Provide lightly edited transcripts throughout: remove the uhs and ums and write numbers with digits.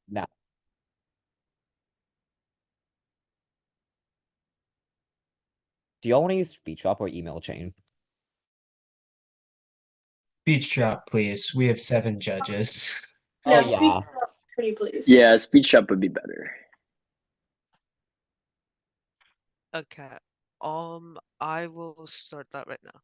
now. Do y'all want to use speech up or email chain? Speech drop, please. We have 7 judges. Oh Yeah, yeah. pretty please. Yeah, speech up would be better. Okay. I will start that right now.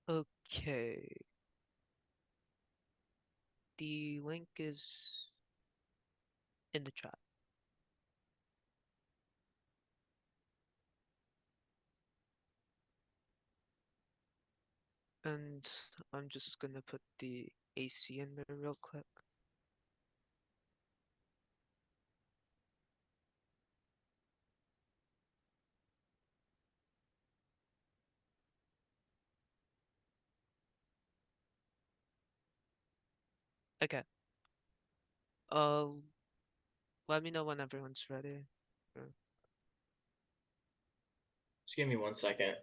Okay. The link is in the chat. And I'm just gonna put the AC in there real quick. Okay. Uh, let me know when everyone's ready. Just give me 1 second.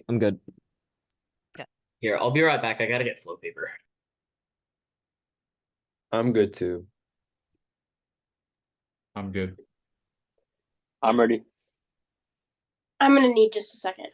I'm good. Here, I'll be right back. I gotta get flow paper. I'm good too. I'm good. I'm ready. I'm gonna need just a second.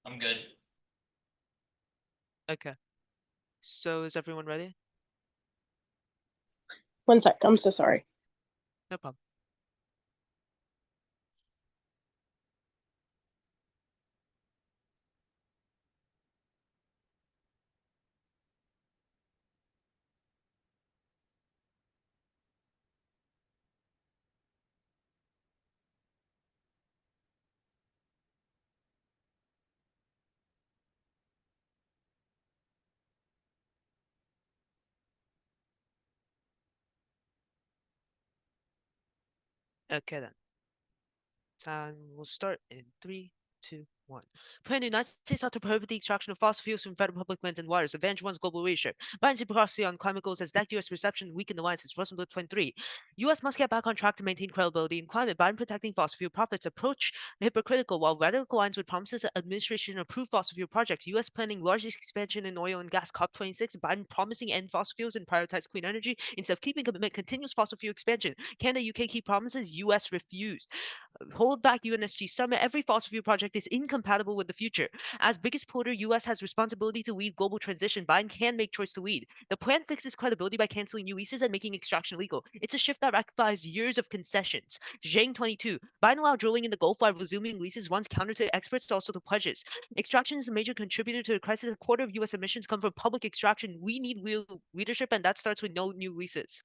I'm good. Okay. So is everyone ready? 1 sec. I'm so sorry. No problem. Okay then. Time will start in 3, 2, 1. Plan the United States ought to prohibit the extraction of fossil fuels from federal public lands and waters, advance one's global leadership. Biden's hypocrisy on climate goals has stacked U.S. perception and weakened alliances. Russell 23. U.S. must get back on track to maintain credibility in climate. Biden protecting fossil fuel profits approach hypocritical while radical aligns with promises that administration approve fossil fuel projects. U.S. planning largest expansion in oil and gas. COP26. Biden promising end fossil fuels and prioritize clean energy instead of keeping commitment. Continuous fossil fuel expansion. Canada, UK keep promises. U.S. refused. Hold back UNSG summit. Every fossil fuel project is incompatible with the future. As biggest polluter, US has responsibility to lead global transition. Biden can make choice to lead. The plan fixes credibility by canceling new leases and making extraction legal. It's a shift that rectifies years of concessions. Zhang 22. Biden allowed drilling in the Gulf while resuming leases runs counter to experts, also to pledges. Extraction is a major contributor to the crisis. A quarter of US emissions come from public extraction. We need real leadership, and that starts with no new leases.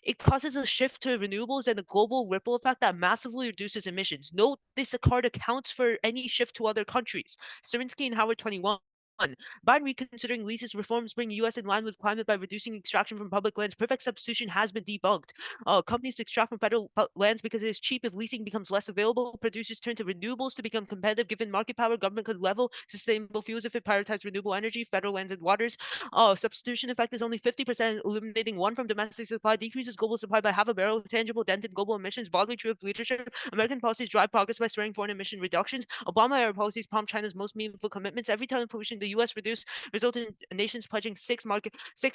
It causes a shift to renewables and a global ripple effect that massively reduces emissions. Note this card accounts for any shift to other countries. Sarinsky and Howard 21. Biden reconsidering leases reforms bring U.S. in line with climate by reducing extraction from public lands. Perfect substitution has been debunked. Companies extract from federal lands because it is cheap. If leasing becomes less available, producers turn to renewables to become competitive. Given market power, government could level sustainable fuels if it prioritized renewable energy, federal lands and waters. Substitution effect is only 50%, eliminating one from domestic supply, decreases global supply by half a barrel, tangible dent in global emissions, broadly true of leadership. American policies drive progress by sparing foreign emission reductions. Obama-era policies prompt China's most meaningful commitments. Every ton of pollution the U.S. reduced resulted in nations pledging 6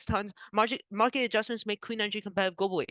tons. Market adjustments make clean energy competitive globally.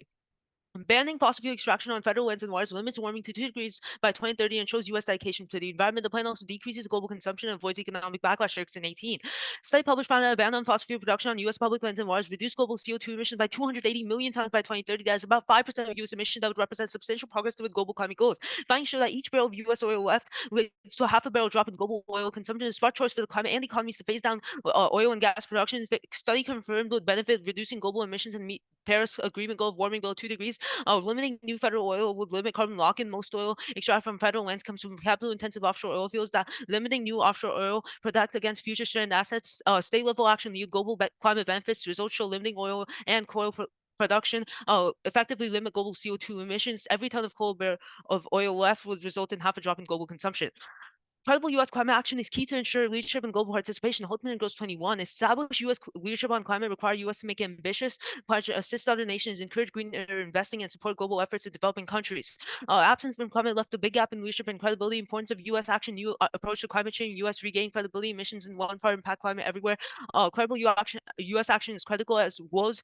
Banning fossil fuel extraction on federal lands and waters limits warming to 2 degrees by 2030 and shows U.S. dedication to the environment. The plan also decreases global consumption and avoids economic backlash. 2018. Study published found that a ban on fossil fuel production on U.S. public lands and waters reduced global CO2 emissions by 280 million tons by 2030. That is about 5% of U.S. emissions. That would represent substantial progress toward global climate goals. Findings show that each barrel of U.S. oil left leads to a half a barrel drop in global oil consumption. A smart choice for the climate and economies to phase down oil and gas production. Study confirmed would benefit reducing global emissions and meet Paris Agreement goal of warming below 2 degrees. Limiting new federal oil would limit carbon lock-in. Most oil extracted from federal lands comes from capital-intensive offshore oil fields. That limiting new offshore oil protect against future stranded assets. State-level action yield global climate benefits. Results show limiting oil and coal production effectively limit global CO2 emissions. Every ton of of oil left would result in half a drop in global consumption. Credible U.S. climate action is key to ensure leadership and global participation. Holtzman and Gross 21. Establish U.S. leadership on climate require U.S. to make ambitious pledge, assist other nations, encourage greener investing, and support global efforts in developing countries. Absence from climate left a big gap in leadership and credibility. Importance of U.S. action, new approach to climate change. U.S. regain credibility. Emissions in one part impact climate everywhere. Credible U.S. action is critical as world's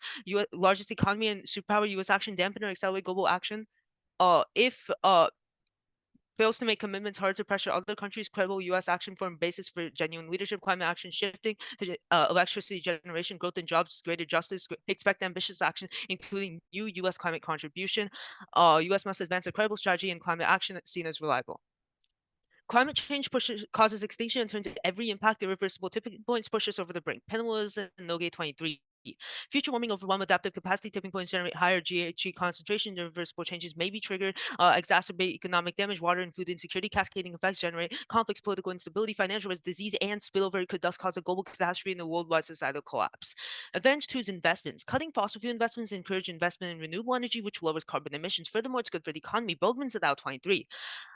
largest economy and superpower. U.S. action dampen or accelerate global action. If fails to make commitments hard to pressure other countries, credible U.S. action form basis for genuine leadership. Climate action shifting to electricity generation, growth and jobs, greater justice. Expect ambitious action, including new U.S. climate contribution. U.S. must advance a credible strategy in climate action seen as reliable. Climate change causes extinction and turns every impact irreversible. Tipping points push us over the brink. Penalist and Noge 23. Future warming, overwhelm adaptive capacity. Tipping points generate higher GHG concentration. Irreversible changes may be triggered, exacerbate economic damage, water and food insecurity. Cascading effects generate conflicts, political instability, financial risk, disease, and spillover could thus cause a global catastrophe and a worldwide societal collapse. Advantage 2 is investments. Cutting fossil fuel investments encourage investment in renewable energy, which lowers carbon emissions. Furthermore, it's good for the economy. Bowman's et al. 23.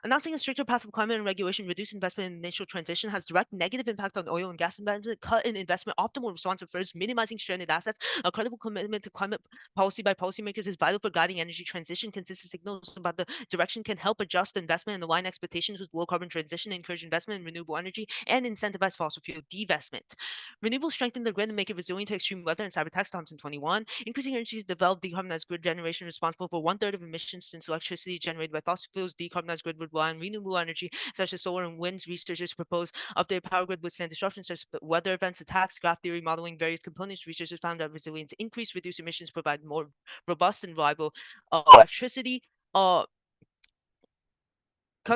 Announcing a stricter path of climate and regulation, reduce investment in initial transition has direct negative impact on oil and gas investment. Cut in investment, optimal response first, minimizing stranded assets. A credible commitment to climate policy by policymakers is vital for guiding energy transition. Consistent signals about the direction can help adjust investment and align expectations with low carbon transition, encourage investment in renewable energy, and incentivize fossil fuel divestment. Renewables strengthen the grid and make it resilient to extreme weather and cyber attacks. Thompson 21. Increasing energy to develop decarbonized grid generation responsible for 1/3 of emissions since electricity generated by fossil fuels. Decarbonized grid would rely on renewable energy such as solar and wind. Researchers propose updated power grid withstand disruptions such as weather events, attacks, graph theory modeling various components. Researchers found that resilience increase, reduce emissions, provide more robust and reliable electricity. Cut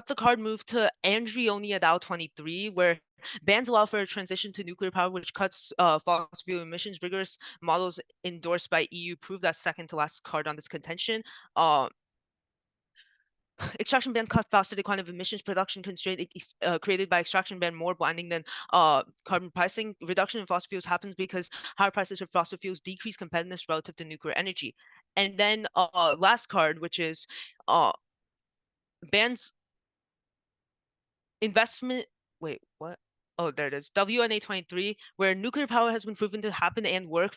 the card move to Andrioni et al. 23, where bans allow for a transition to nuclear power, which cuts fossil fuel emissions. Rigorous models endorsed by EU prove that second to last card on this contention. Extraction ban cut faster decline of emissions. Production constraint created by extraction ban more blinding than carbon pricing. Reduction in fossil fuels happens because higher prices for fossil fuels decrease competitiveness relative to nuclear energy. And then last card, which is bans investment. Wait, what? Oh, there it is. WNA 23, where nuclear power has been proven to happen and work.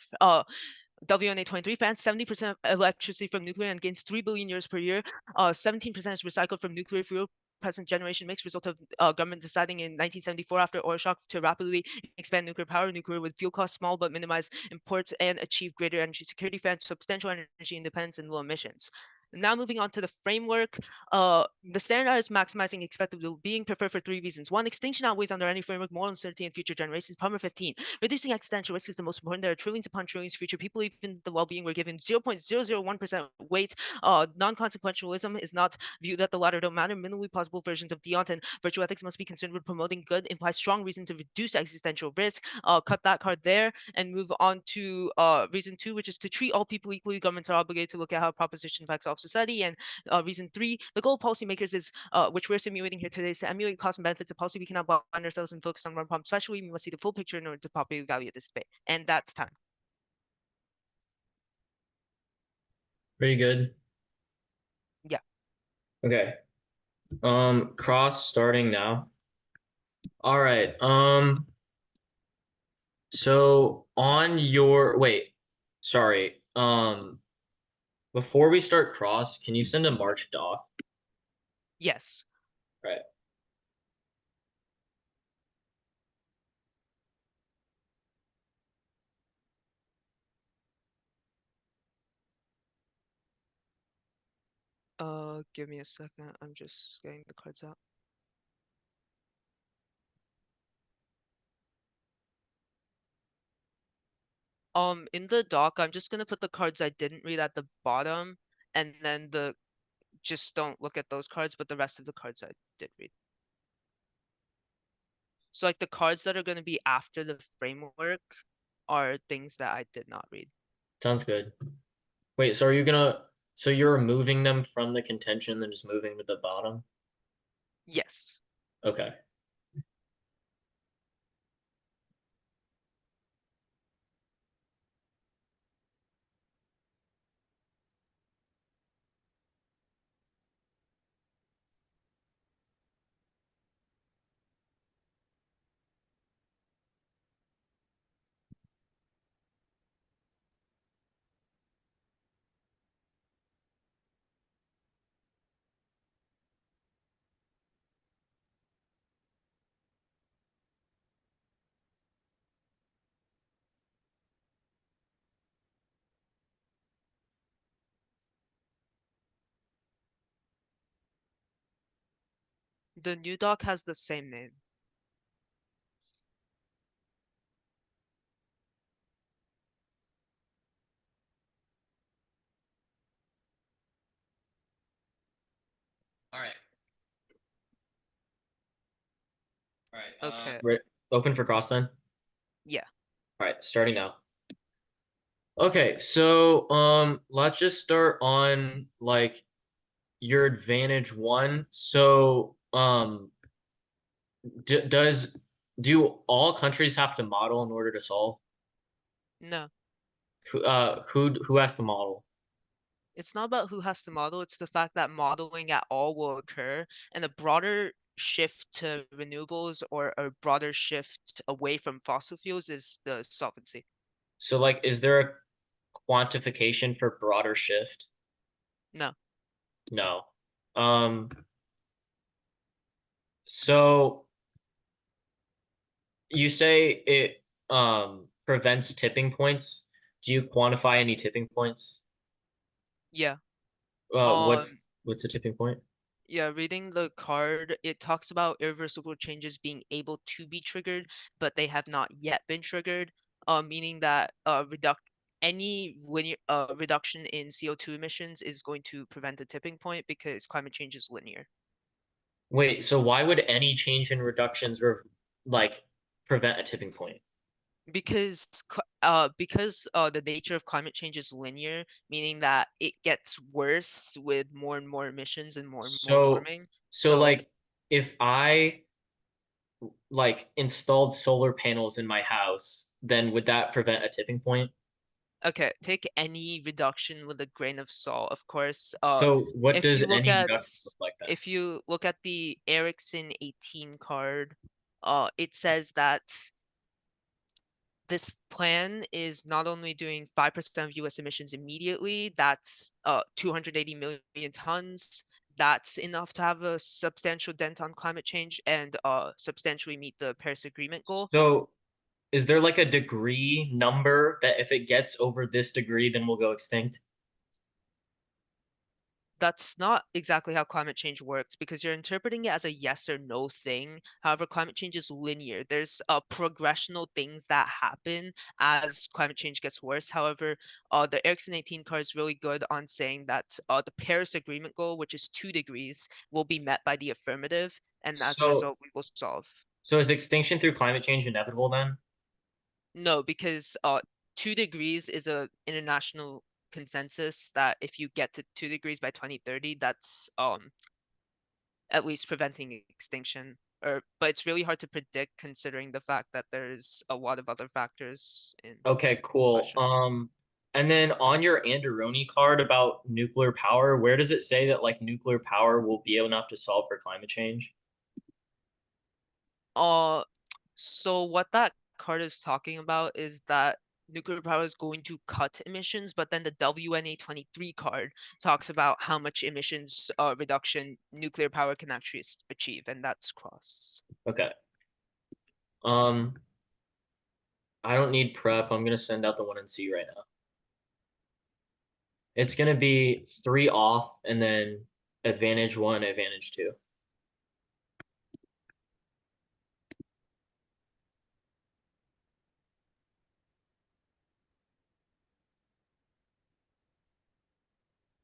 WNA 23 fans 70% of electricity from nuclear and gains 3 billion euros per year. 17% is recycled from nuclear fuel. Present generation mix result of government deciding in 1974 after oil shock to rapidly expand nuclear power. Nuclear with fuel costs small but minimize imports and achieve greater energy security. Fans substantial energy independence and low emissions. Now moving on to the framework, the standard is maximizing expected well-being preferred for 3 reasons. 1, extinction outweighs under any framework moral uncertainty in future generations. Number 15, reducing existential risk is the most important. There are trillions upon trillions of future people. Even the well-being were given 0.001% weight. Non-consequentialism is not viewed that the latter don't matter. Minimally plausible versions of deont and virtue ethics must be concerned with promoting good, implies strong reason to reduce existential risk. Cut that card there and move on to reason 2, which is to treat all people equally. Governments are obligated to look at how proposition affects all society. And reason 3, the goal of policymakers is, which we're simulating here today, is to emulate cost and benefits of policy. We cannot blind ourselves and focus on one problem especially. We must see the full picture in order to properly evaluate this debate. And that's time. Pretty good. Yeah. Okay. Cross starting now. All right. So on your sorry. Before we start cross, can you send a March doc? Yes. Right. Give me a second. I'm just getting the cards out. In the doc, I'm just gonna put the cards I didn't read at the bottom, and then just don't look at those cards, but the rest of the cards I did read. So like the cards that are gonna be after the framework are things that I did not read. Sounds good. Wait, so are you gonna? So you're removing them from the contention, then just moving to the bottom? Yes. Okay. The new doc has the same name. All right. All right. Okay. Open for cross then. Yeah. All right, starting now. Okay, so let's just start on like your advantage one. So do all countries have to model in order to solve? No. Who has to model? It's not about who has to model, it's the fact that modeling at all will occur, and a broader shift to renewables or a broader shift away from fossil fuels is the solvency. So like, is there a quantification for broader shift? No. No. Um, so you say it prevents tipping points. Do you quantify any tipping points? Yeah. Uh, Um, what's what's the tipping point? yeah, reading the card, it talks about irreversible changes being able to be triggered, but they have not yet been triggered, meaning that any linear reduction in CO2 emissions is going to prevent a tipping point because climate change is linear. Wait, so why would any change in reductions like prevent a tipping point? Because the nature of climate change is linear, meaning that it gets worse with more and more emissions and more So warming. so So like if I like installed solar panels in my house, then would that prevent a tipping point? okay, take any reduction with a grain of salt, of course. So what If does you look any at reduction look like then? if you look at the Ericsson 18 card, it says that this plan is not only doing 5% of US emissions immediately, that's 280 million tons. That's enough to have a substantial dent on climate change and substantially meet the Paris Agreement goal. So is there like a degree number that if it gets over this degree, then we'll go extinct? That's not exactly how climate change works because you're interpreting it as a yes or no thing. However, climate change is linear. There's progressional things that happen as climate change gets worse. However, the Ericsson 18 card is really good on saying that the Paris Agreement goal, which is 2 degrees, will be met by the affirmative, and as a So result, we will solve. so is extinction through climate change inevitable then? No, because 2 degrees is a international consensus that if you get to 2 degrees by 2030, that's at least preventing extinction. But it's really hard to predict considering the fact that there's a lot of other factors in Okay, cool. question. And then on your Anderoni card about nuclear power, where does it say that like nuclear power will be enough to solve for climate change? Uh, so what that card is talking about is that nuclear power is going to cut emissions, but then the WNA 23 card talks about how much emissions reduction nuclear power can actually achieve, and that's cross. Okay. Um, I don't need prep. I'm gonna send out the one in C right now. It's gonna be 3 off and then advantage 1, advantage 2.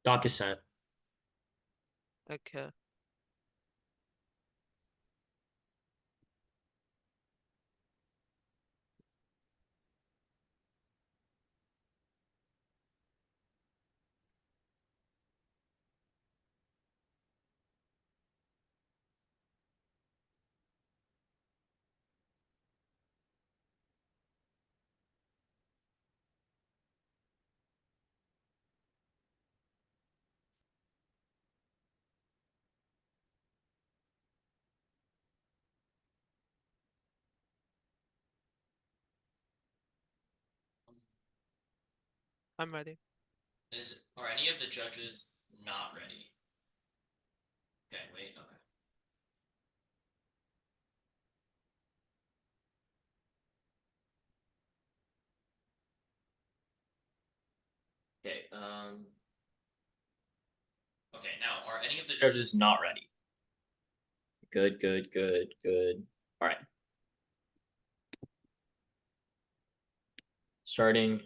DocuSign. Okay. I'm ready. Are any of the judges not ready? Okay, wait, okay. Okay, okay, now, are any of the judges not ready? Good, good, good, good. All right. Starting.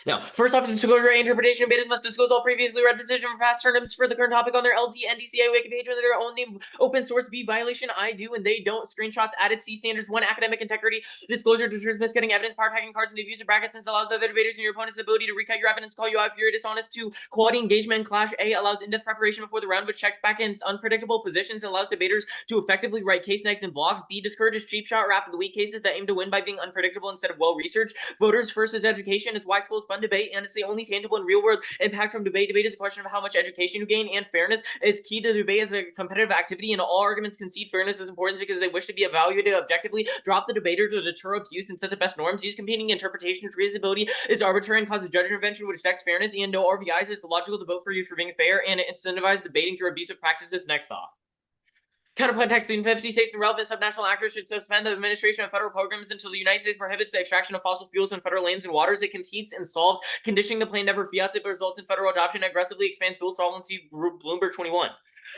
Now, first off, disclosure interpretation betas must disclose all previously read position for past terms for the current topic on their LD NDCA wiki page under their own name. Open source B violation, I do and they don't. Screenshots added. C standards 1 academic integrity. Disclosure deters misgetting evidence, power packing cards, and the abuse of brackets, and allows other debaters and your opponents the ability to recut your evidence, call you out if you're dishonest. 2 quality engagement and clash. A allows in-depth preparation before the round, which checks back in unpredictable positions and allows debaters to effectively write case negs and blogs. B discourages cheap shot rap of the weak cases that aim to win by being unpredictable instead of well researched. Voters versus education is why schools fund debate, and it's the only tangible and real world impact from debate. Debate is a question of how much education you gain, and fairness is key to debate as a competitive activity. And all arguments concede fairness is important because they wish to be evaluated objectively. Drop the debater to deter abuse and set the best norms. Use competing interpretations. Reasonability is arbitrary and causes judge intervention, which affects fairness. And no RVIs is logical to vote for you for being fair, and incentivize debating through abusive practices. Next off. Counterpoint text: the 50 states and relevant subnational actors should suspend the administration of federal programs until the United States prohibits the extraction of fossil fuels in federal lands and waters. It concedes and solves conditioning the plan never fiats it, but results in federal adoption and aggressively expands dual sovereignty. Bloomberg 21.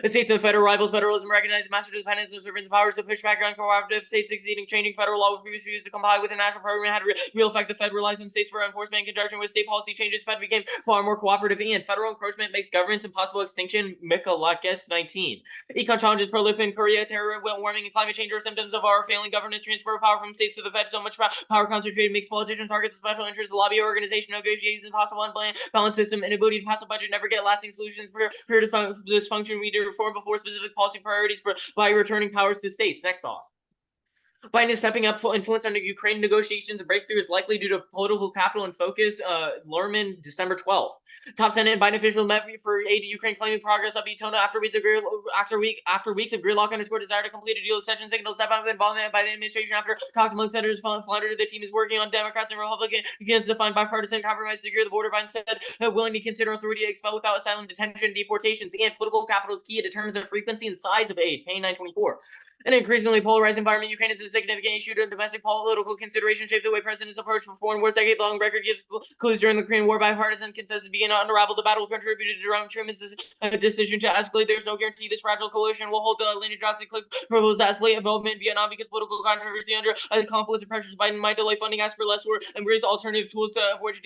The states and federal rivals federalism recognize master dependence of servants' powers to push back on cooperative states succeeding, changing federal law with refuse to comply with the national program had real effect to federalize some states for enforcement in conjunction with state policy changes. Fed became far more cooperative, and federal encroachment makes governance impossible extinction. Mikalakis 19. Econ challenges prolific in Korea, terror, warming, and climate change are symptoms of our failing governance. Transfer of power from states to the Fed. So much power concentrated makes politicians targets of special interests, lobby organization, negotiations impossible, unbalanced system, inability to pass a budget, never get lasting solutions, pure dysfunction. We need to reform before specific policy priorities by returning powers to states. Next off. Biden is stepping up influence on Ukraine negotiations. A breakthrough is likely due to political capital and focus. Lerman, December 12th. Top Senate and Biden officials met for aid to Ukraine, claiming progress up Tona after weeks of gridlock underscore desire to complete a deal. Session signals step up involvement by the administration after talks among senators floundered. The team is working on Democrats and Republicans to find bipartisan compromise to secure the border. Biden said willing to consider authority to expel without asylum, detention, deportations, and political capital is key. It determines the frequency and size of aid. Paying 924. An increasingly polarized environment, Ukraine is a significant issue to domestic political consideration, shape the way presidents approach foreign wars. Decade-long record gives clues during the Korean War. Bipartisan consensus began to unravel. The battle contributed to Donald Truman's decision to escalate. There's no guarantee this fragile coalition will hold. Lyndon Johnson proposed to escalate involvement in Vietnam because political controversy under conflicts and pressures. Biden might delay funding, ask for less, or embrace alternative tools to avoid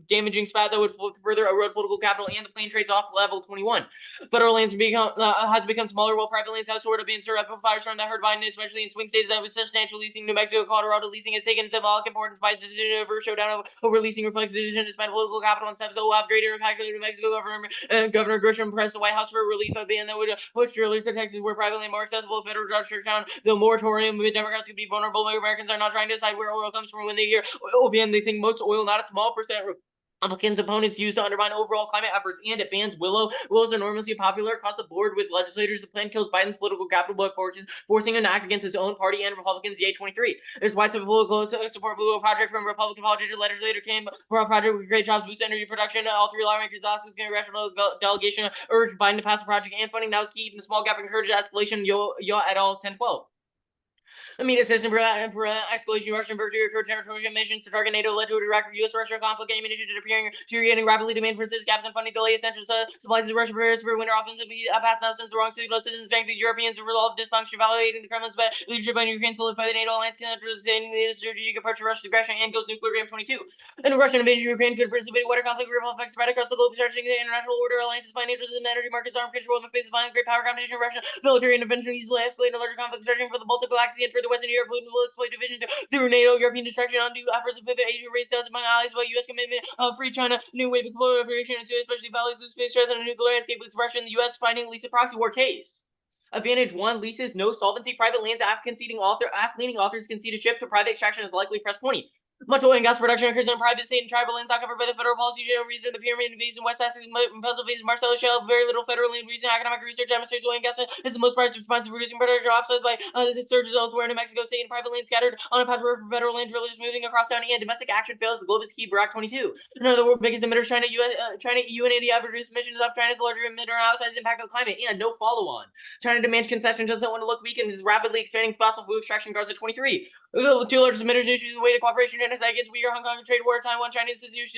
damaging spat that would further erode political capital. And the plane trades off level 21. Federal lands has become smaller, while private lands have sort of been stirred up a firestorm that hurt Biden, especially in swing states that was substantial leasing. New Mexico, Colorado leasing has taken symbolic importance by decision over showdown over leasing reflects decision to spend political capital on steps that will have greater impact on New Mexico. Governor Grisham pressed the White House for a relief ban that would push drillers to Texas, where private land more accessible. Federal judge struck down the moratorium. Democrats could be vulnerable. Americans are not trying to decide where oil comes from. When they hear oil ban, they think most oil, not a small percent. Republicans' opponents use to undermine overall climate efforts, and it bans willow. Willow is enormously popular across the board with legislators. The plan kills Biden's political capital by forcing an act against his own party and Republicans. Yay 23. There's widespread political support for Willow project from Republican politician. Legislator came for a project with great jobs, boost energy production. All three lawmakers asked the congressional delegation urged Biden to pass the project, and funding now is key. The small gap encourages escalation. Yo et al. 1012. Immediate system for escalation, Russian virtue occurred territorial missions to target NATO led to a direct U.S.-Russia conflict, ammunition deteriorating rapidly, demand persist, gaps and funding delay, essential supplies to Russia prepares for winter offensive, past now since the wrong signal, citizens strength the Europeans to resolve dysfunction, validating the Kremlin's leadership on Ukraine, solidify the NATO alliance, sustaining the strategic approach to Russia's aggression, and goes nuclear game 22. And the Russian invasion of Ukraine could precipitate wider conflict, ripple effects spread across the globe, starting the international order, alliances, financial and energy markets, armed control in the face of violent great power competition, Russia military intervention easily escalating a larger conflict, searching for the Baltic Galaxy and for the Western Europe. Putin will exploit division through NATO, European distraction, undo efforts to pivot Asia, race sales among allies, about U.S. commitment, free China, new wave of proliferation, and especially values lose space, strength, and a nuclear landscape with Russia and the U.S. fighting Lisa proxy war case. Advantage 1, leases, no solvency, private lands, leaning authors concede a shift to private extraction is likely press 20. Much oil and gas production occurs in private, state, and tribal lands not covered by the federal policy. General reason the pyramid basin, West Essex, Pennsylvania, Marcellus Shale, very little federal land reason. Economic research demonstrates oil and gas is the most price response to producing production offset by surges elsewhere in New Mexico State and private land scattered on a patchwork for federal land drillers moving across town and domestic action fails. The globe is key. Barack 22. None of the world's biggest emitters, China, EU, and India have reduced emissions of China's larger emitter and outsized impact on climate and no follow-on. China demands concessions, doesn't want to look weak, and is rapidly expanding fossil fuel extraction cars at 23. The two largest emitters issues the way to cooperation. China against we are Hong Kong trade war. Taiwan, Chinese issues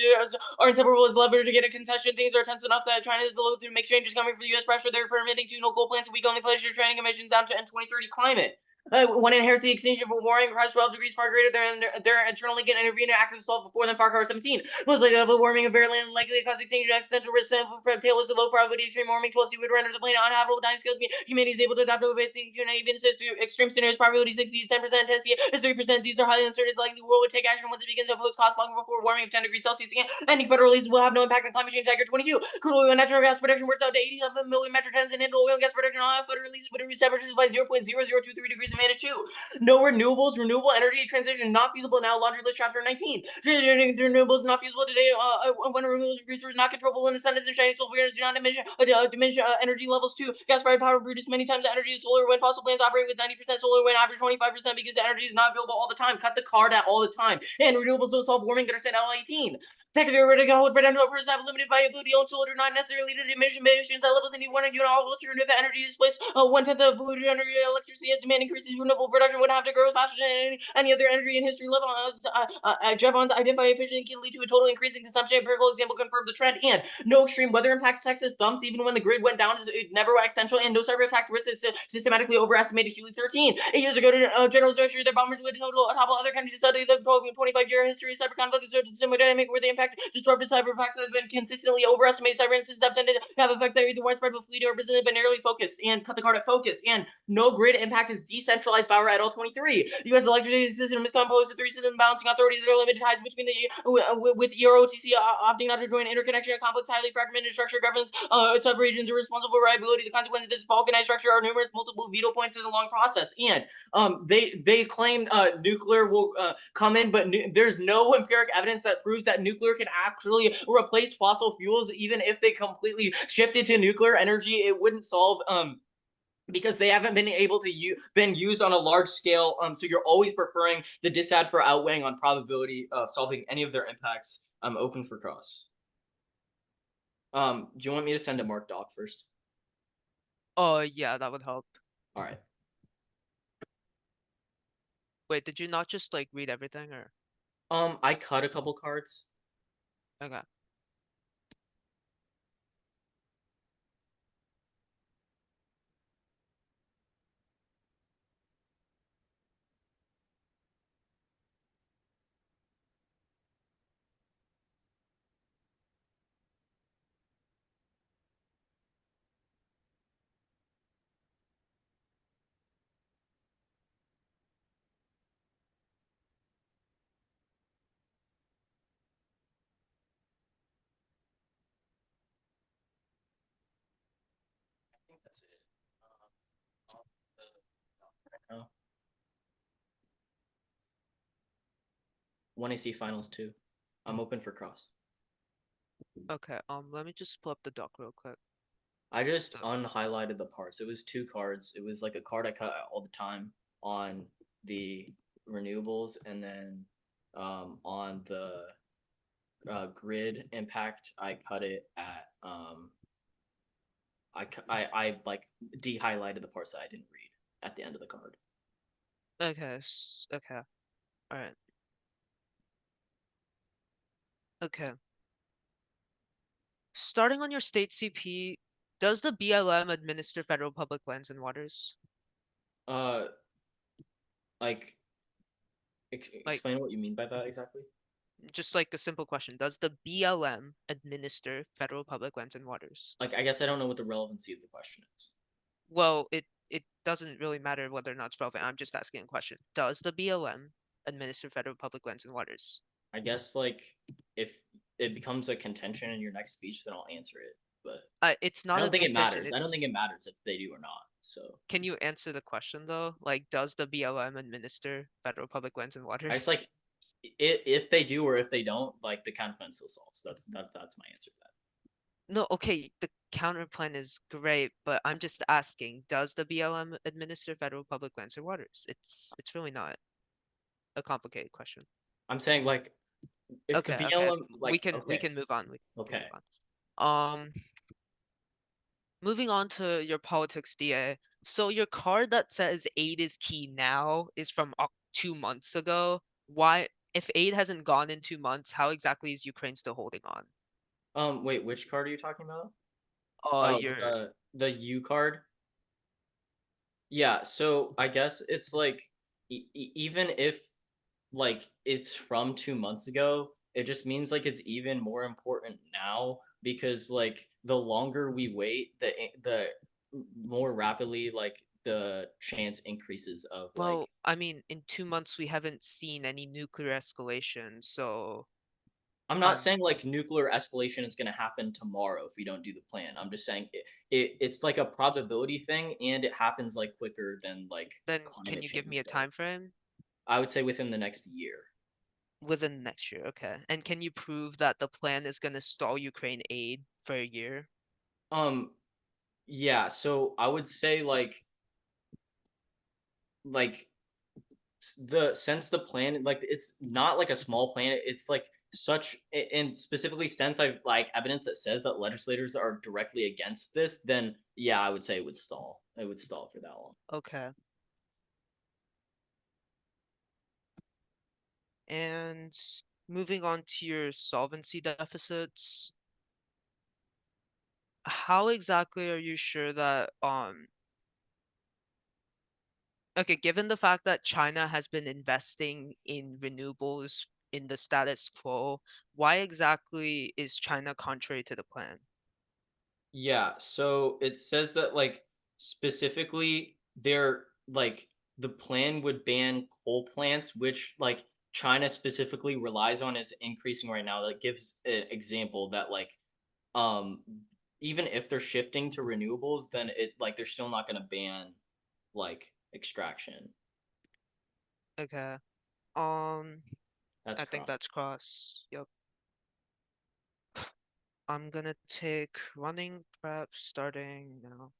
are inseparable as leverage to get a concession. Things are tense enough that China is the low to make changes coming from the U.S. pressure. They're permitting two no coal plants. We only pledge their training emissions down to end 2030 climate. One inherits the extinction for warming across 12 degrees far greater than their internally get intervened and active assault before than Parker 17. Most likely global warming of very land likely to cause extinction existential risk from tail is a low probability extreme warming 12C would render the planet uninhabitable time scales humanity is able to adapt to extinction and even extreme scenarios probability 60 10% 10C is 3%. These are highly uncertain. Likely the world would take action once it begins to impose costs long before warming of 10 degrees Celsius again. Ending federal leases will have no impact on climate change. Tiger 22. Crude oil and natural gas production works out to 87 million metric tons and handle oil and gas production on federal leases would reduce temperatures by 0.0023 degrees advantage 2. No renewables, renewable energy transition not feasible now. Laundry list chapter 19. Transitioning to renewables not feasible today. When a renewable resource not controllable in the sun isn't shining, solar panels do not diminish energy levels too. Gas-fired power produced many times the energy of solar wind. Fossil plants operate with 90% solar wind, average 25% because the energy is not available all the time. Cut the card out all the time. And renewables don't solve warming. Better send out 18. Technically, we're going to go with potential for have limited viability on solar, not necessarily to diminish emissions at levels. They need 1 unit of alternative energy displace 1/10 of food energy electricity as demand increases. Renewable production would have to grow faster than any other energy in history. Jevons identify efficiency can lead to a total increase in consumption. Empirical example confirmed the trend. And no extreme weather impact Texas dumps, even when the grid went down, is never essential. And no cyber attacks risk is systematically overestimated. Hewlett 13. 8 years ago, General Zosher, their bombers would topple other countries to study the 25-year history of cyber conflict and thermodynamic, where the impact disrupted cyber attacks has been consistently overestimated. Cyber incidents have tended to have effects that are either widespread but fleeting or presented but narrowly focused. And cut the card at focus. And no grid impact is decentralized power at all 23. The U.S. electricity system is composed of 3 system balancing authorities that are limited ties between with EROTC opting not to join interconnection. A complex, highly fragmented structure governs subregions are responsible for reliability. The consequences of this balkanized structure are numerous, multiple veto points is a long process. And they claim nuclear will come in, but there's no empiric evidence that proves that nuclear can actually replace fossil fuels. Even if they completely shifted to nuclear energy, it wouldn't solve because they haven't been able to been used on a large scale. So you're always preferring the disad for outweighing on probability of solving any of their impacts. I'm open for cross. Do you want me to send a marked doc first? Yeah, that would help. All right. Wait, did you not just like read everything or? I cut a couple cards. Okay. I think that's it. Right now. 1AC finals 2. I'm open for cross. Okay, let me just pull up the doc real quick. I just unhighlighted the parts. It was 2 cards. It was like a card I cut all the time on the renewables, and then on the grid impact, I cut it at I like de-highlighted the parts that I didn't read at the end of the card. Okay, okay. Alright. Okay. Starting on your state CP, does the BLM administer federal public lands and waters? Uh, like, Like, explain what you mean by that exactly. just like a simple question. Does the BLM administer federal public lands and waters? Like, I guess I don't know what the relevancy of the question is. Well, it doesn't really matter whether or not it's relevant. I'm just asking a question. Does the BLM administer federal public lands and waters? I guess like if it becomes a contention in your next speech, then I'll answer it. But It's I not don't a think it contention. matters. I don't think It's it matters if they do or not. So Can you answer the question though? Like, does the BLM administer federal public lands and I just waters? like if they do or if they don't, like the counterplan still solves. That's my answer to that. No, okay, the counterplan is great, but I'm just asking, does the BLM administer federal public lands or waters? It's really not a complicated question. I'm saying like if the Okay, okay. BLM We like can okay move on. We can okay move on. Moving on to your politics DA. So your card that says aid is key now is from 2 months ago. Why, if aid hasn't gone in 2 months, how exactly is Ukraine still holding on? wait, which card are you talking about? Your The U card. Yeah, so I guess it's like even if like it's from 2 months ago, it just means like it's even more important now because like the longer we wait, the more rapidly like the chance increases of like Well, I mean, in 2 months we haven't seen any nuclear escalation, so I'm not I'm saying like nuclear escalation is going to happen tomorrow if we don't do the plan. I'm just saying it's like a probability thing and it happens like quicker than like then can climate you give me change a time does. frame? I would say within the next year. Within next year, okay. And can you prove that the plan is gonna stall Ukraine aid for a year? Um yeah, so I would say like the since the plan like it's not like a small plan, it's like and specifically since I've like evidence that says that legislators are directly against this, then yeah, I would say it would stall. It would stall for that long. Okay. And moving on to your solvency deficits, how exactly are you sure that okay, given the fact that China has been investing in renewables in the status quo, why exactly is China contrary to the plan? Yeah, so it says that like specifically they're like the plan would ban coal plants, which like China specifically relies on is increasing right now. That gives an example that like um even if they're shifting to renewables, then it like they're still not gonna ban like extraction. Okay. Um, That's I think correct. that's cross. Yep. I'm gonna take running prep starting now.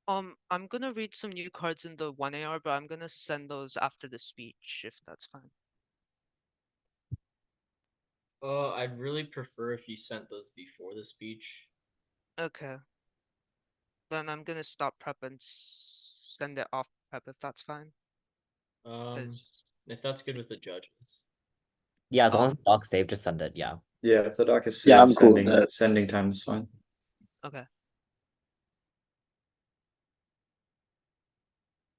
I'm gonna read some new cards in the 1AR, but I'm gonna send those after the speech, if that's fine. I'd really prefer if you sent those before the speech. Okay. Then I'm gonna stop prep and send it off prep if that's fine. Um, 'Cause- if that's good with the judges. Yeah, as long as Um, the doc save, just send it. Yeah. Yeah, if the doc is Yeah, saved, I'm cool with sending that. sending time is fine. Okay.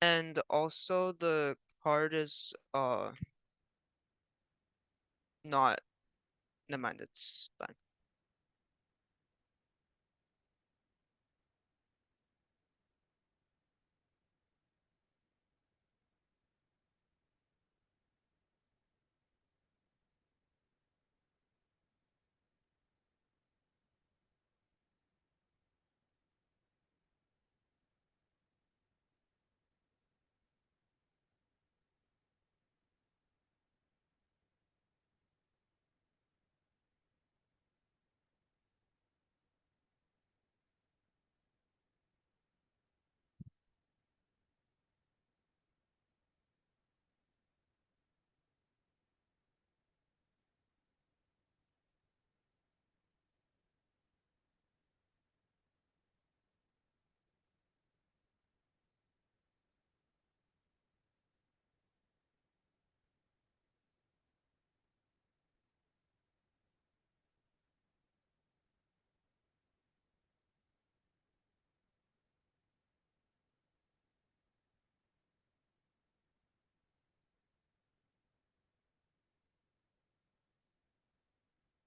And also the card is not, never mind, it's fine.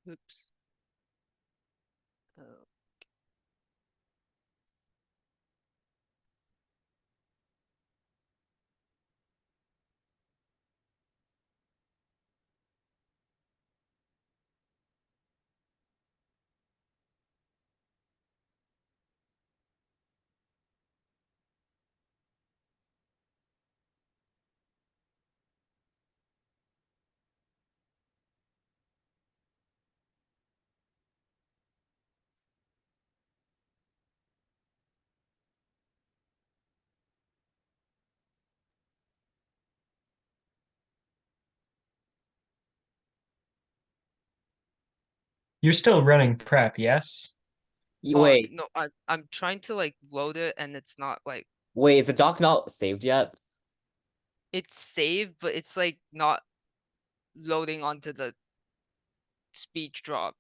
Oops. Oh. You're still running prep, yes? Wait, No, I'm trying to like load it and it's not like, wait, is the doc not saved yet? it's saved, but it's like not loading onto the speech drop.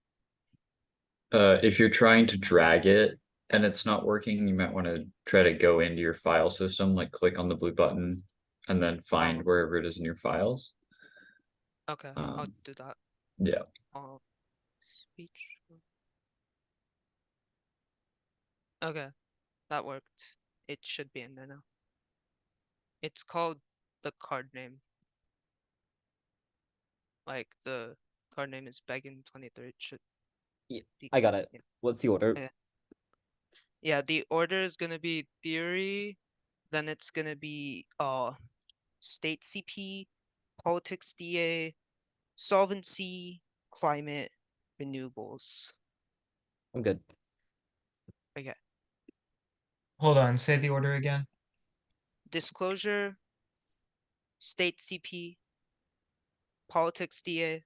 If you're trying to drag it and it's not working, you might want to try to go into your file system, like click on the blue button and then find wherever it is in your files. Okay, I'll Um, do that. Yeah. Speech. Okay, that worked. It should be in there now. It's called the card name. Like the card name is Beggin 23. It should Yeah, be I got called- it. Yeah. What's the order? Okay. Yeah, the order is gonna be theory, then it's gonna be state CP, politics DA, solvency, climate, renewables. I'm good. Okay. Hold on, say the order again. Disclosure, state CP, politics DA,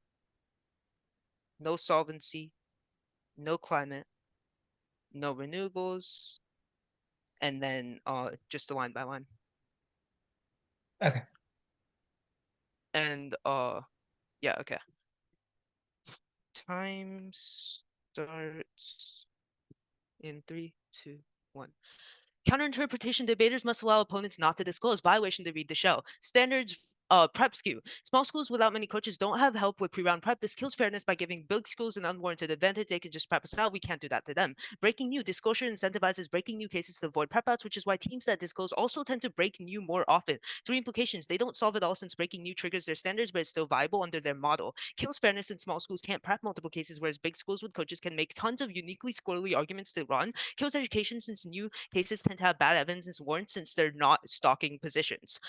no solvency, no climate, no renewables, and then just a line by line. Okay. And yeah, okay. Time starts in 3, 2, 1. Counterinterpretation debaters must allow opponents not to disclose. Violation to read the shell. Standards prep skew. Small schools without many coaches don't have help with pre-round prep. This kills fairness by giving big schools an unwarranted advantage. They can just prep us out. We can't do that to them. Breaking new. Disclosure incentivizes breaking new cases to avoid prep outs, which is why teams that disclose also tend to break new more often. 3 implications. They don't solve it all since breaking new triggers their standards, but it's still viable under their model. Kills fairness in small schools can't prep multiple cases, whereas big schools with coaches can make tons of uniquely squirrely arguments to run. Kills education since new cases tend to have bad evidence as warrants since they're not stalking positions.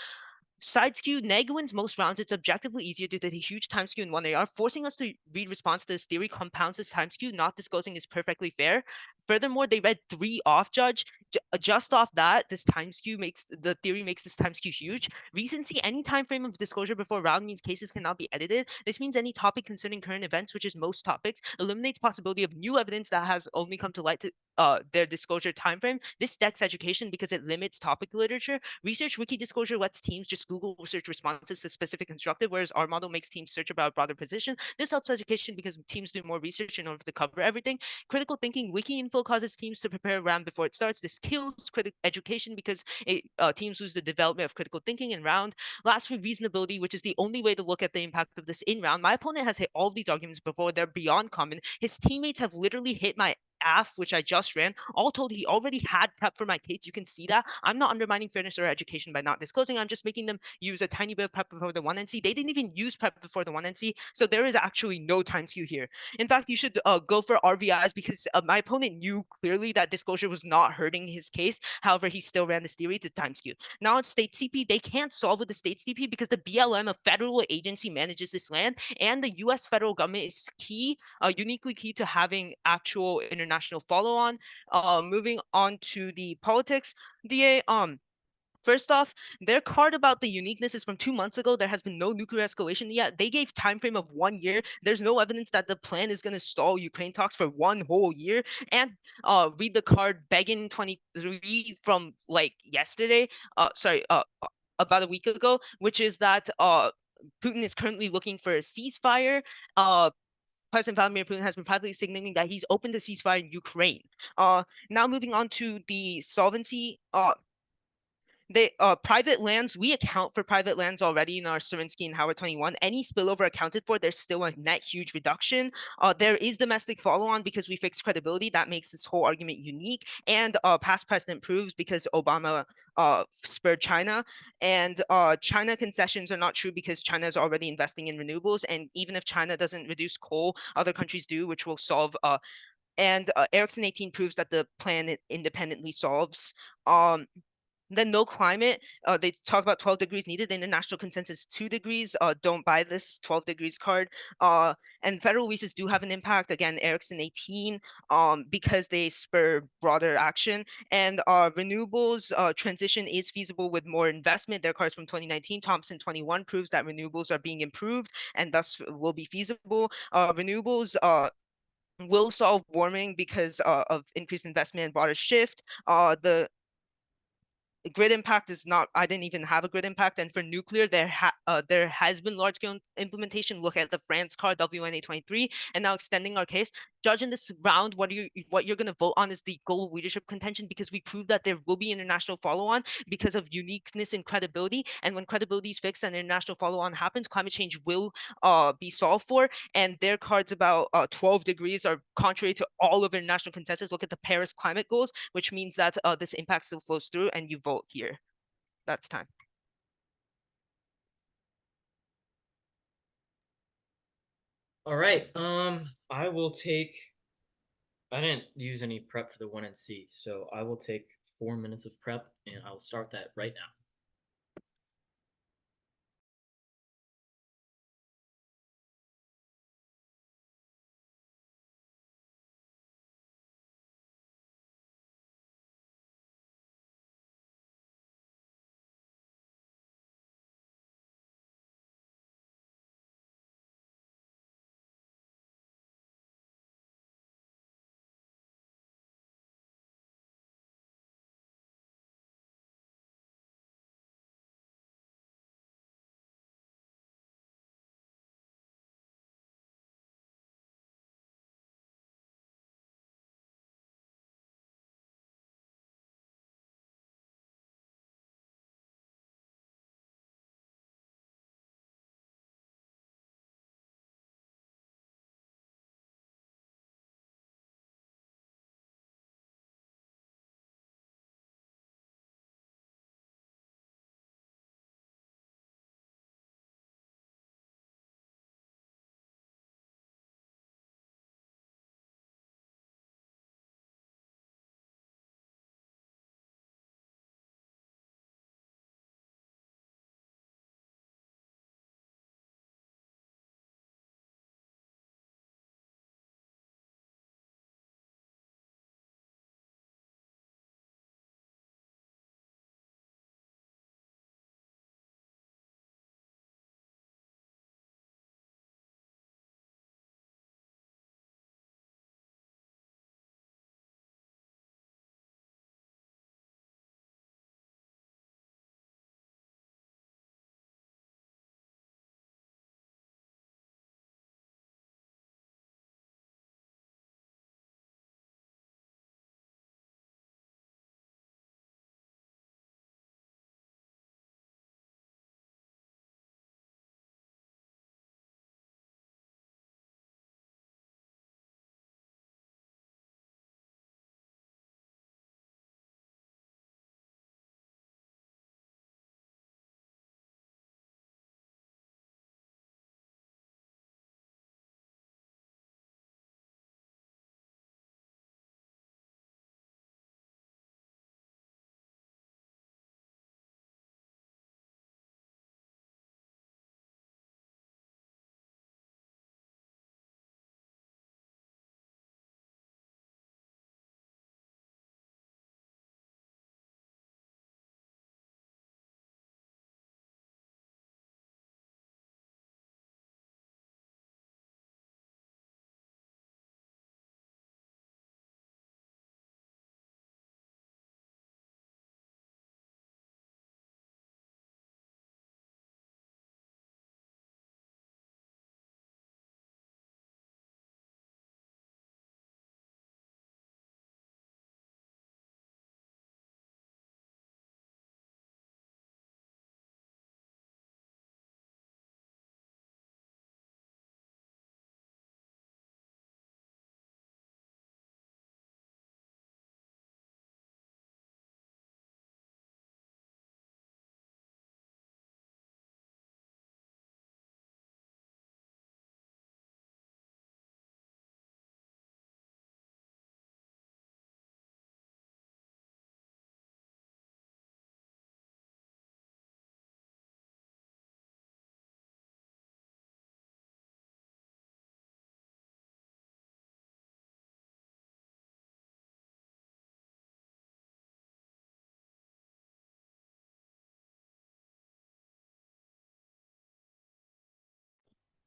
Side skew, neg wins most rounds. It's objectively easier due to the huge time skew in 1AR. Forcing us to read response to this theory compounds this time skew. Not disclosing is perfectly fair. Furthermore, they read 3 off judge. just off that, this time skew makes the theory makes this time skew huge. Recency, any time frame of disclosure before round means cases cannot be edited. This means any topic concerning current events, which is most topics, eliminates possibility of new evidence that has only come to light to their disclosure timeframe. This stacks education because it limits topic literature. Research wiki disclosure lets teams just Google search responses to specific constructive, whereas our model makes teams search about a broader position. This helps education because teams do more research in order to cover everything. Critical thinking wiki info causes teams to prepare a round before it starts. This kills education because teams lose the development of critical thinking in round. Lastly, reasonability, which is the only way to look at the impact of this in round. My opponent has hit all of these arguments before. They're beyond common. His teammates have literally hit my AF, which I just ran. All told, he already had prep for my case. You can see that. I'm not undermining fairness or education by not disclosing. I'm just making them use a tiny bit of prep before the 1NC. They didn't even use prep before the 1NC, so there is actually no time skew here. In fact, you should go for RVIs because my opponent knew clearly that disclosure was not hurting his case. However, he still ran this theory to time skew. Now, in state CP, they can't solve with the state CP because the BLM, a federal agency, manages this land, and the U.S. federal government is key, uniquely key to having actual international follow-on. Moving on to the politics, DA. First off, their card about the uniqueness is from 2 months ago. There has been no nuclear escalation yet. They gave time frame of 1 year. There's no evidence that the plan is going to stall Ukraine talks for 1 whole year. And read the card Begin 23 from like yesterday. About a week ago, which is that Putin is currently looking for a ceasefire. President Vladimir Putin has been privately signaling that he's open to ceasefire in Ukraine. Now moving on to the solvency. They private lands, we account for private lands already in our Serinsky and Howard 21. Any spillover accounted for, there's still a net huge reduction. There is domestic follow-on because we fixed credibility. That makes this whole argument unique. And past precedent proves because Obama spurred China. And China concessions are not true because China is already investing in renewables. And even if China doesn't reduce coal, other countries do, which will solve and Ericsson 18 proves that the plan independently solves. Then no climate. They talk about 12 degrees needed. The international consensus 2 degrees. Don't buy this 12 degrees card. And federal leases do have an impact. Again, Ericsson 18. Because they spur broader action. And renewables transition is feasible with more investment. Their cards from 2019. Thompson 21 proves that renewables are being improved and thus will be feasible. Renewables will solve warming because of increased investment and broader shift. The grid impact is not, I didn't even have a grid impact. And for nuclear, there has been large scale implementation. Look at the France card WNA 23, and now extending our case. Judge, in this round, what you're going to vote on is the global leadership contention because we proved that there will be international follow-on because of uniqueness and credibility. And when credibility is fixed and international follow-on happens, climate change will be solved for. And their cards about 12 degrees are contrary to all of international consensus. Look at the Paris climate goals, which means that this impact still flows through, and you vote here. That's time. All right. I will take. I didn't use any prep for the 1NC, so I will take 4 minutes of prep, and I will start that right now.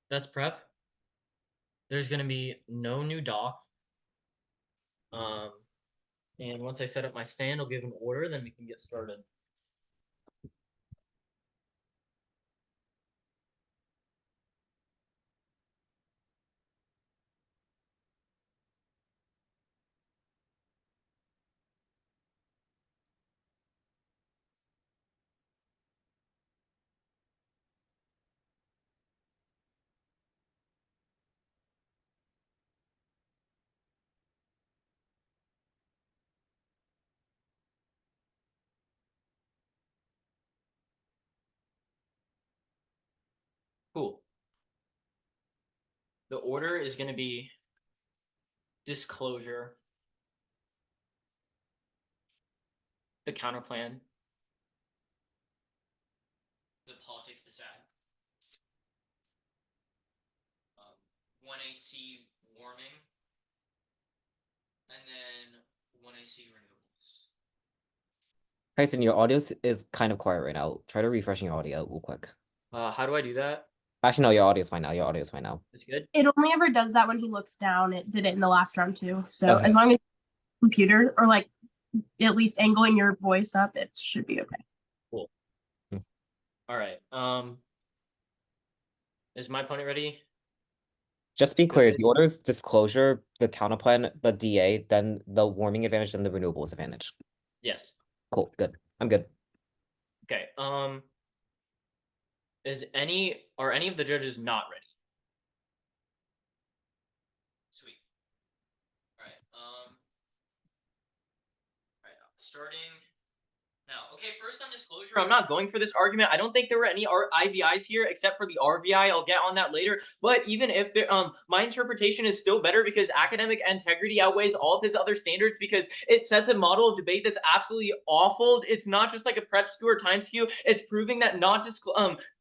That's prep. There's gonna be no new dock. And once I set up my stand, I'll give an order, then we can get started. Cool. The order is going to be disclosure, the counterplan, the politics decide, 1AC warming, and then 1AC renewables. Tyson, your audio is kind of quiet right now. Try to refreshing your audio real quick. How do I do that? Actually, no, your audio's fine now. Your audio's fine now. It's good. It only ever does that when he looks down. It did it in the last round too. So Okay. as long as computer or like at least angling your voice up, it should be okay. Cool. Hmm. All right. Is my opponent ready? Just to be clear, Okay. the order is disclosure, the counterplan, the DA, then the warming advantage, then the renewables advantage. Yes. Cool, good. I'm good. Okay. Are any of the judges not ready? Sweet. All right. All right. Starting now. Okay. First on disclosure, I'm not going for this argument. I don't think there were any IVIs here except for the RVI. I'll get on that later. But even if there, my interpretation is still better because academic integrity outweighs all of his other standards because it sets a model of debate that's absolutely awful. It's not just like a prep skew or time skew. It's proving that not just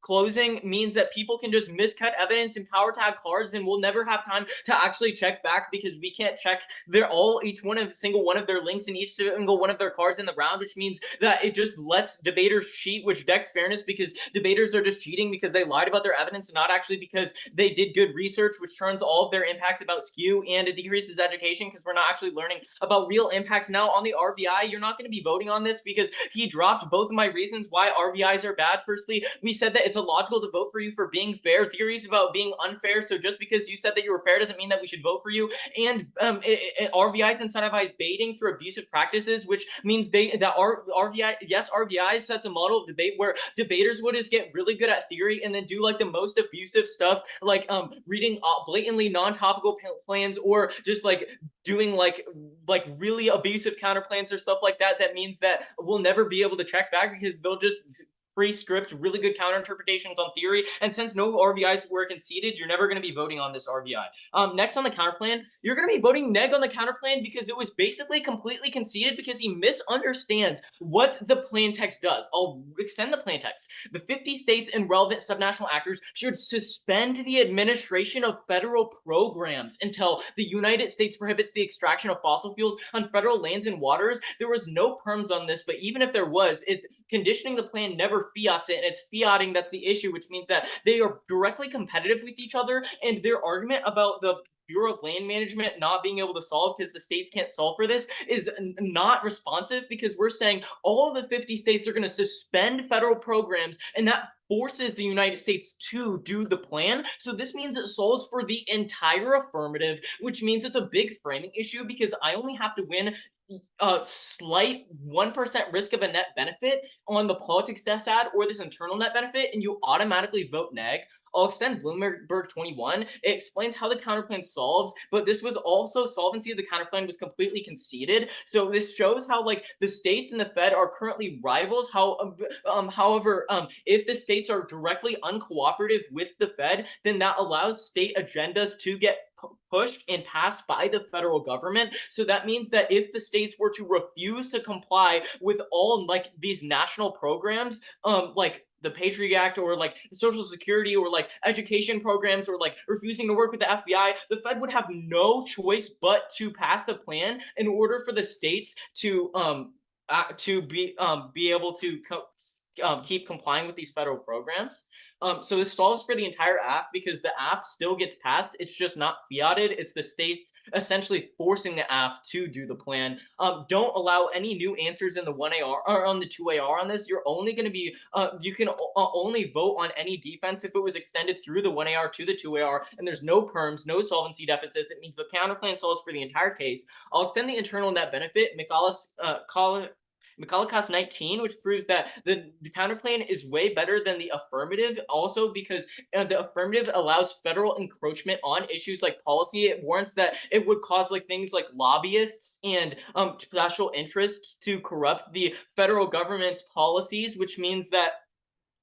closing means that people can just miscut evidence and power tag cards, and we'll never have time to actually check back because we can't check single one of their links in each single one of their cards in the round, which means that it just lets debaters cheat, which decks fairness because debaters are just cheating because they lied about their evidence and not actually because they did good research, which turns all of their impacts about skew, and it decreases education because we're not actually learning about real impacts. Now on the RVI, you're not going to be voting on this because he dropped both of my reasons why RVIs are bad. Firstly, we said that it's illogical to vote for you for being fair. Theories about being unfair. So just because you said that you were fair doesn't mean that we should vote for you. And RVIs incentivize baiting through abusive practices, which means RVI sets a model of debate where debaters would just get really good at theory and then do like the most abusive stuff, like reading blatantly non-topical plans or just like doing like really abusive counter plans or stuff like that. That means that we'll never be able to check back because they'll just pre-script really good counter interpretations on theory. And since no RVIs were conceded, you're never going to be voting on this RVI. Next on the counter plan, you're going to be voting neg on the counter plan because it was basically completely conceded because he misunderstands what the plan text does. I'll extend the plan text. The 50 states and relevant subnational actors should suspend the administration of federal programs until the United States prohibits the extraction of fossil fuels on federal lands and waters. There was no perms on this, but even if there was, conditioning the plan never fiats it, and it's fiating that's the issue, which means that they are directly competitive with each other, and their argument about the Bureau of Land Management not being able to solve because the states can't solve for this is not responsive because we're saying all of the 50 states are going to suspend federal programs, and that forces the United States to do the plan. So this means it solves for the entire affirmative, which means it's a big framing issue because I only have to win a slight 1% risk of a net benefit on the politics decad or this internal net benefit, and you automatically vote neg. I'll extend Bloomberg 21. It explains how the counterplan solves, but this was also solvency of the counterplan was completely conceded. So this shows how like the states and the Fed are currently rivals. However, if the states are directly uncooperative with the Fed, then that allows state agendas to get pushed and passed by the federal government. So that means that if the states were to refuse to comply with all like these national programs, like the Patriot Act or like Social Security or like education programs or like refusing to work with the FBI, the Fed would have no choice but to pass the plan in order for the states to be able to keep complying with these federal programs. So this solves for the entire AF because the AF still gets passed. It's just not fiated. It's the states essentially forcing the AF to do the plan. Don't allow any new answers in the 1AR or on the 2AR on this. You're only going to be you can only vote on any defense if it was extended through the 1AR to the 2AR, and there's no perms, no solvency deficits. It means the counterplan solves for the entire case. I'll extend the internal net benefit. Michalikos 19, which proves that the counterplan is way better than the affirmative, also because the affirmative allows federal encroachment on issues like policy. It warrants that it would cause like things like lobbyists and special interests to corrupt the federal government's policies, which means that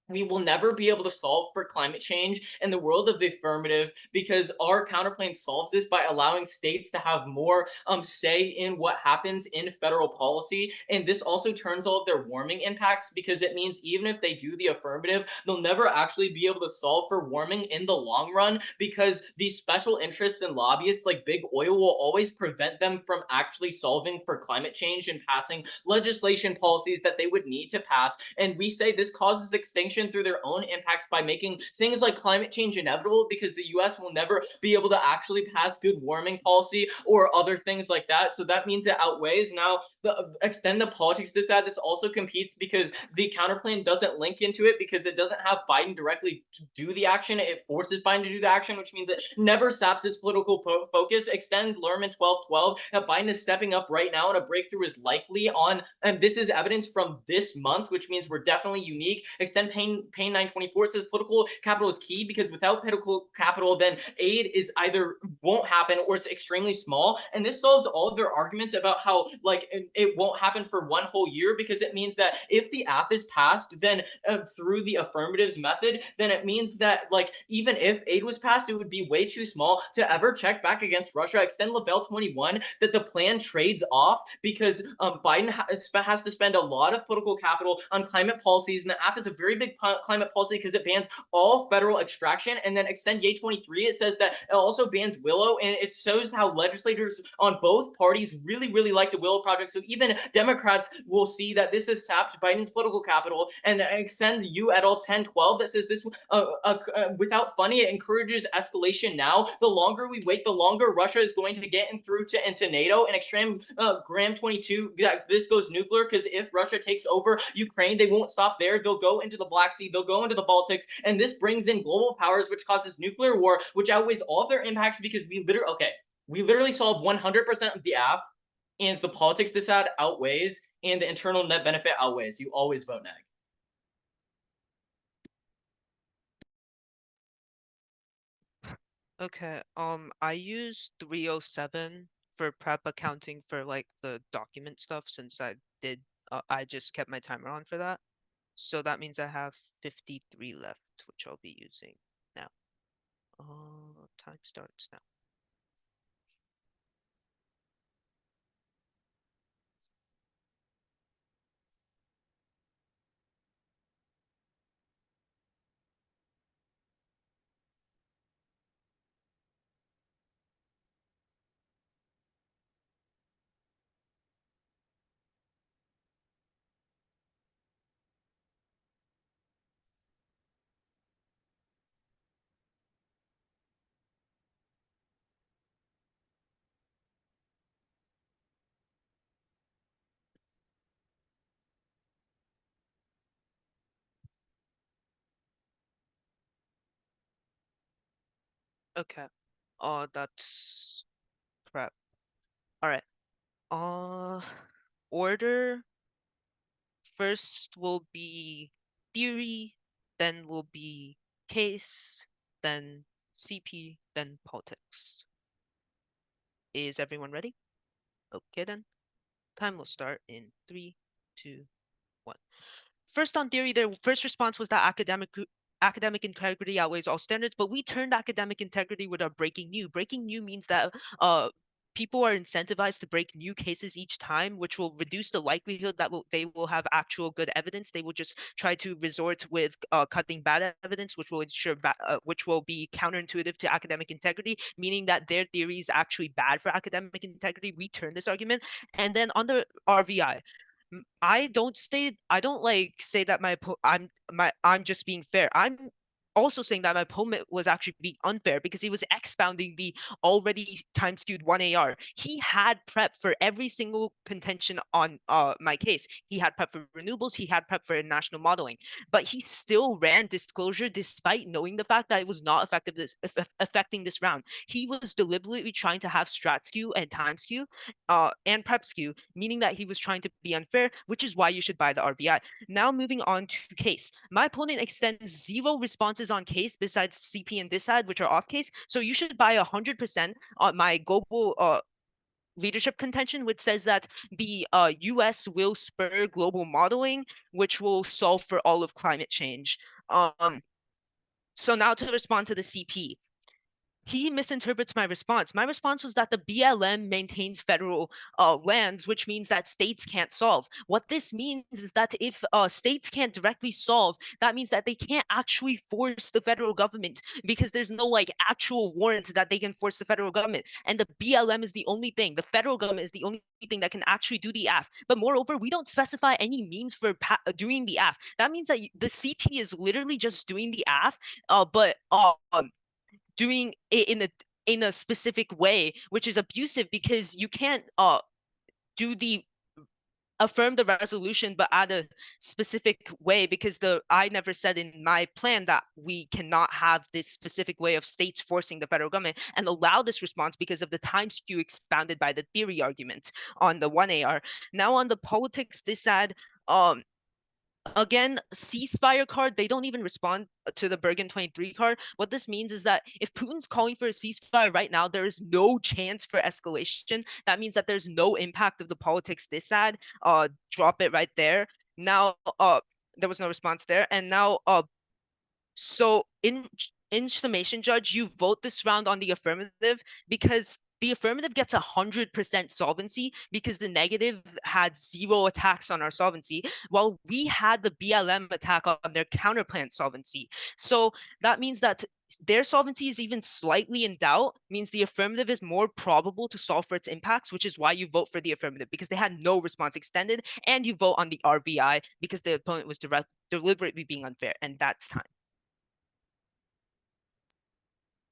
we will never be able to solve for climate change in the world of the affirmative because our counterplane solves this by allowing states to have more say in what happens in federal policy. And this also turns all of their warming impacts because it means even if they do the affirmative, they'll never actually be able to solve for warming in the long run because these special interests and lobbyists like big oil will always prevent them from actually solving for climate change and passing legislation policies that they would need to pass. And we say this causes extinction through their own impacts by making things like climate change inevitable because the US will never be able to actually pass good warming policy or other things like that. So that means it outweighs. Now, the extend the politics this ad, this also competes because the counterplan doesn't link into it because it doesn't have Biden directly to do the action. It forces Biden to do the action, which means it never saps its political focus. Extend Lerman 1212 that Biden is stepping up right now and a breakthrough is likely on, and this is evidence from this month, which means we're definitely unique. Extend Payne 924, it says political capital is key because without political capital, then aid is either won't happen or it's extremely small. And this solves all of their arguments about how like it won't happen for one whole year because it means that if the app is passed, then through the affirmatives method, then it means that like even if aid was passed, it would be way too small to ever check back against Russia. Extend Lavelle 21 that the plan trades off because Biden has to spend a lot of political capital on climate policies, and the app is a very big climate policy because it bans all federal extraction. And then extend Yay 23, it says that it also bans Willow, and it shows how legislators on both parties really like the Willow project. So even Democrats will see that this has sapped Biden's political capital. And extend you et al. 1012 that says this without funding, it encourages escalation now. The longer we wait, the longer Russia is going to get into NATO. And extreme Graham 22 that this goes nuclear because if Russia takes over Ukraine, they won't stop there. They'll go into the Black Sea, they'll go into the Baltics, and this brings in global powers, which causes nuclear war, which outweighs all of their impacts because we literally solve 100% of the app, and the politics this ad outweighs, and the internal net benefit outweighs. You always vote neg. Okay, I use 307 for prep accounting for like the document stuff since I just kept my timer on for that. So that means I have 53 left, which I'll be using now. Time starts now. Okay. That's prep. All right. Order first will be theory, then will be case, then CP, then politics. Is everyone ready? Okay then. Time will start in 3, 2, 1. First on theory, their first response was that academic integrity outweighs all standards, but we turned academic integrity with our breaking new. Breaking new means that people are incentivized to break new cases each time, which will reduce the likelihood that they will have actual good evidence. They will just try to resort with cutting bad evidence, which will ensure which will be counterintuitive to academic integrity, meaning that their theory is actually bad for academic integrity. We turn this argument, and then on the RVI. I don't like say that I'm just being fair. also saying that my opponent was actually being unfair because he was expounding the already time skewed 1AR. He had prep for every single contention on my case. He had prep for renewables, he had prep for national modeling, but he still ran disclosure despite knowing the fact that it was not affecting this round. He was deliberately trying to have strat skew and time skew and prep skew, meaning that he was trying to be unfair, which is why you should buy the RVI. Now moving on to case. My opponent extends 0 responses on case besides CP and disad, which are off case. So you should buy 100% on my global leadership contention, which says that the US will spur global modeling, which will solve for all of climate change. So now to respond to the CP. He misinterprets my response. My response was that the BLM maintains federal lands, which means that states can't solve. What this means is that if states can't directly solve, that means that they can't actually force the federal government because there's no like actual warrant that they can force the federal government. And the BLM is the only thing. The federal government is the only thing that can actually do the AF. But moreover, we don't specify any means for doing the AF. That means that the CP is literally just doing the AF, but doing it in a specific way, which is abusive because you can't affirm the resolution but add a specific way, because I never said in my plan that we cannot have this specific way of states forcing the federal government and allow this response because of the time skew expounded by the theory argument on the 1AR. Now on the politics disad, again, ceasefire card, they don't even respond to the Bergen 23 card. What this means is that if Putin's calling for a ceasefire right now, there is no chance for escalation. That means that there's no impact of the politics disad. Drop it right there. Now, there was no response there. And now, so in summation, Judge, you vote this round on the affirmative because the affirmative gets 100% solvency because the negative had 0 attacks on our solvency, while we had the BLM attack on their counterplan solvency. So that means that their solvency is even slightly in doubt, means the affirmative is more probable to solve for its impacts, which is why you vote for the affirmative, because they had no response extended, and you vote on the RVI because the opponent was deliberately being unfair, and that's time.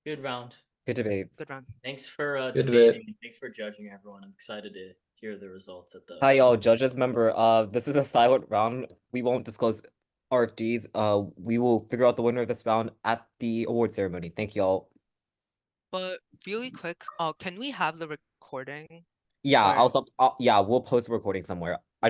Good round. Good debate. Good round. Thanks for Good debating debate. and thanks for judging everyone. I'm excited to hear the results at the Hi y'all, judges. Remember, this is a silent round. We won't disclose RFDs. We will figure out the winner of this round at the award ceremony. Thank y'all. But really quick, can we have the recording? Yeah, Or- yeah, we'll post a recording somewhere.